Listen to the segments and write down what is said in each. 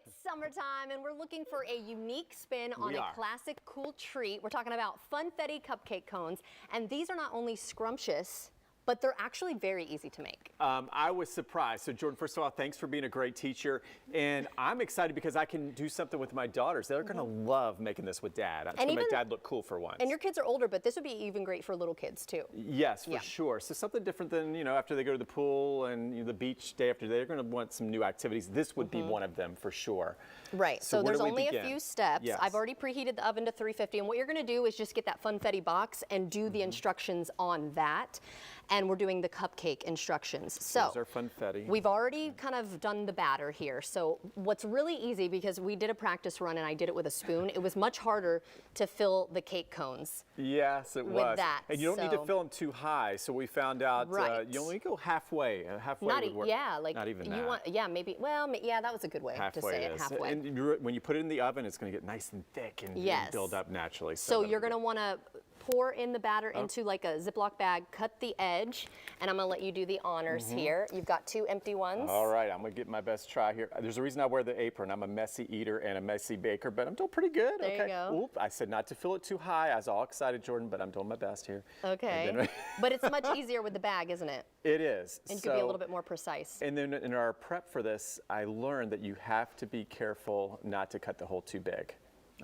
It's summertime and we're looking for a unique spin on a classic cool treat. We're talking about funfetti cupcake cones, and these are not only scrumptious, but they're actually very easy to make. I was surprised. So Jordan, first of all, thanks for being a great teacher. And I'm excited because I can do something with my daughters. They're gonna love making this with Dad. It's gonna make Dad look cool for once. And your kids are older, but this would be even great for little kids too. Yes, for sure. So something different than, after they go to the pool and the beach day after day, they're gonna want some new activities. This would be one of them for sure. Right, so there's only a few steps. Yes. I've already preheated the oven to 350, and what you're gonna do is just get that funfetti box and do the instructions on that. And we're doing the cupcake instructions. So those are funfetti. We've already kind of done the batter here. So what's really easy, because we did a practice run and I did it with a spoon, it was much harder to fill the cake cones. Yes, it was. With that. And you don't need to fill them too high. So we found out you only go halfway. Halfway would work. Yeah, like not even you that. Want, maybe. Well, yeah, that was a good way to say it. Halfway. And when you put it in the oven, it's going to get nice and thick and build up naturally. So you're going to want to pour in the batter into like a Ziploc bag, cut the edge, and I'm gonna let you do the honors here. You've got 2 empty ones. All right, I'm gonna get my best try here. There's a reason I wear the apron. I'm a messy eater and a messy baker, but I'm doing pretty good. There you go. Oop, I said not to fill it too high. I was all excited, Jordan, but I'm doing my best here. Okay, but it's much easier with the bag, isn't it? It is. And you can be a little bit more precise. And then in our prep for this, I learned that you have to be careful not to cut the hole too big.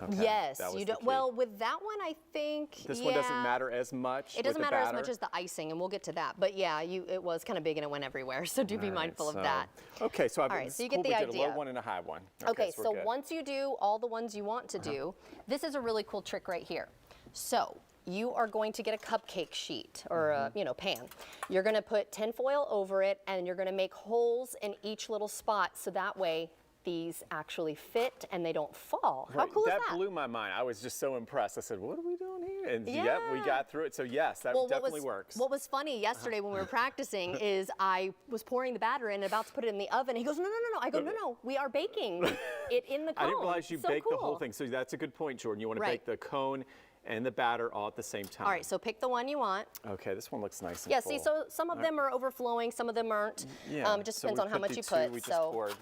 Okay, yes, you don't. Well, with that one, I think this one doesn't matter as much. It doesn't matter as much as the icing, and we'll get to that. But yeah, it was kind of big and it went everywhere, so do be mindful of that. Okay, so so you get the idea. We did a low one and a high one. Okay, so once you do all the ones you want to do, this is a really cool trick right here. So you are going to get a cupcake sheet or a pan. You're going to put tinfoil over it, and you're going to make holes in each little spot, so that way these actually fit and they don't fall. How cool is that? That blew my mind. I was just so impressed. I said, what are we doing here? And yep, we got through it. So yes, that definitely works. What was funny yesterday when we were practicing is I was pouring the batter in and about to put it in the oven. He goes, no. I go, no, we are baking it in the cone. I didn't realize you baked the whole thing. So that's a good point, Jordan. You want to bake the cone and the batter all at the same time. All right, so pick the one you want. Okay, this one looks nice and full. See, so some of them are overflowing, some of them aren't. It just depends on how much you put. We just poured.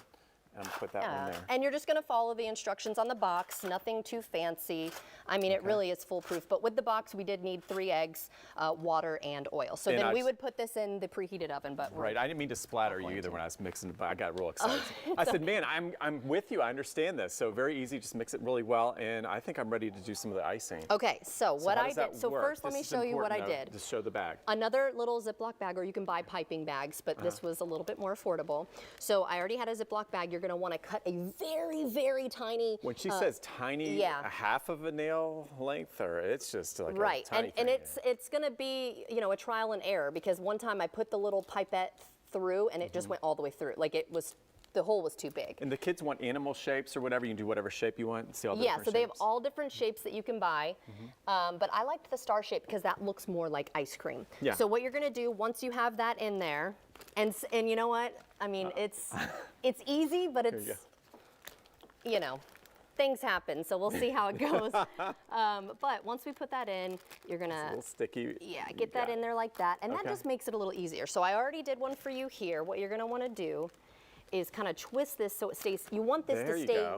Put that one there. And you're just going to follow the instructions on the box, nothing too fancy. I mean, it really is foolproof. But with the box, we did need 3 eggs, water, and oil. So then we would put this in the preheated oven. But right, I didn't mean to splatter you either when I was mixing it, but I got real excited. I said, man, I'm with you. I understand this. So very easy, just mix it really well. And I think I'm ready to do some of the icing. Okay, so what I did. So first, let me show you what I did. Just show the bag. Another little Ziploc bag, or you can buy piping bags, but this was a little bit more affordable. So I already had a Ziploc bag. You're going to want to cut a very, very tiny. When she says tiny, a half of a nail length, or it's just like a tiny and it's going to be a trial and error, because one time I put the little pipette through and it just went all the way through. Like the hole was too big. And the kids want animal shapes or whatever. You can do whatever shape you want. See all the different so they have all different shapes that you can buy. But I liked the star shape because that looks more like ice cream. Yeah. So what you're going to do once you have that in there, and you know what? I mean, it's easy, but it's things happen, so we'll see how it goes. But once we put that in, you're gonna a little sticky. Yeah, get that in there like that, and that just makes it a little easier. So I already did one for you here. What you're gonna want to do is kind of twist this so it stays. You want this to stay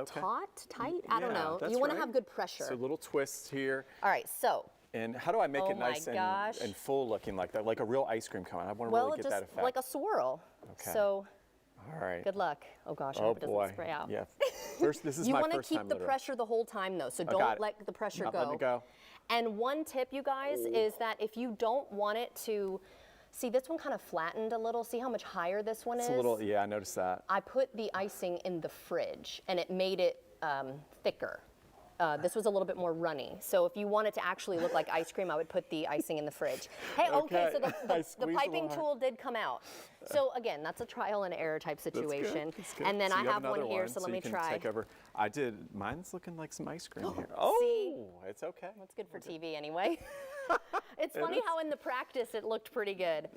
tight. I don't know. You want to have good pressure. So little twists here. All right, so. And how do I make it nice and full looking like that, like a real ice cream cone? I want to really get that effect. Well, just like a swirl. Okay. So. All right. Good luck. Oh gosh, I hope it doesn't spray out. Yeah. First, this is my first time. You want to keep the pressure the whole time though, so don't let the pressure go. Letting it go. And one tip, you guys, is that if you don't want it to, see this one kind of flattened a little. See how much higher this one is? It's a little, I noticed that. I put the icing in the fridge and it made it thicker. This was a little bit more runny. So if you want it to actually look like ice cream, I would put the icing in the fridge. Hey, so the piping tool did come out. So again, that's a trial and error type situation. That's good. And then so I have one here, so let me try. Take over. Mine's looking like some ice cream here. Oh, see? It's okay. That's good for TV anyway. It's funny how in the practice it looked pretty good.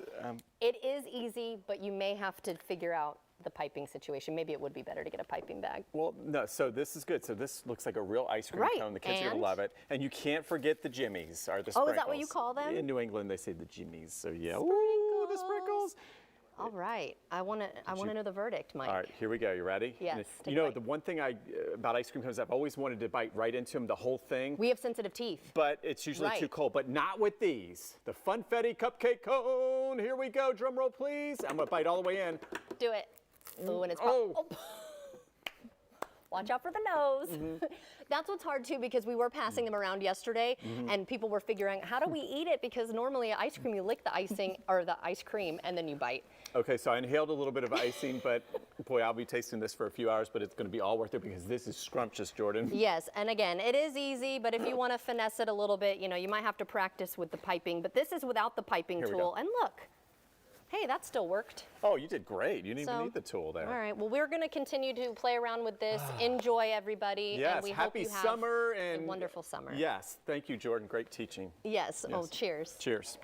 It is easy, but you may have to figure out the piping situation. Maybe it would be better to get a piping bag. Well, no, so this is good. So this looks like a real ice cream cone. The kids are going to love it. And you can't forget the jimmies, or the sprinkles. Oh, is that what you call them? In New England, they say the jimmies. So yeah. Sprinkles. Ooh, the sprinkles. All right. I want to know the verdict, Mike. All right, here we go. You ready? Yes, And take you a know, bite. the one thing about ice cream cones, I've always wanted to bite right into them, the whole thing. We have sensitive teeth. But it's usually too Right. cold. But not with these. The Funfetti cupcake cone. Here we go. Drum roll, please. I'm gonna bite all the way in. Do it. Oh, and it's Oh. Watch out for the nose. That's what's hard too, because we were passing them around yesterday and people were figuring, how do we eat it? Because normally ice cream, you lick the icing or the ice cream and then you bite. Okay, so I inhaled a little bit of icing, but boy, I'll be tasting this for a few hours, but it's gonna be all worth it because this is scrumptious, Jordan. Yes, and again, it is easy, but if you want to finesse it a little bit, you know, you might have to practice with the piping, but this is without the piping Here we tool. go. And look, hey, that still worked. Oh, you did great. You didn't even So, need the tool there. All right, well, we're going to continue to play around with this. Enjoy, everybody. Yes, and we happy hope you summer have and a wonderful summer. Yes, thank you, Jordan. Great teaching. Yes. Oh, Yes. cheers. Cheers.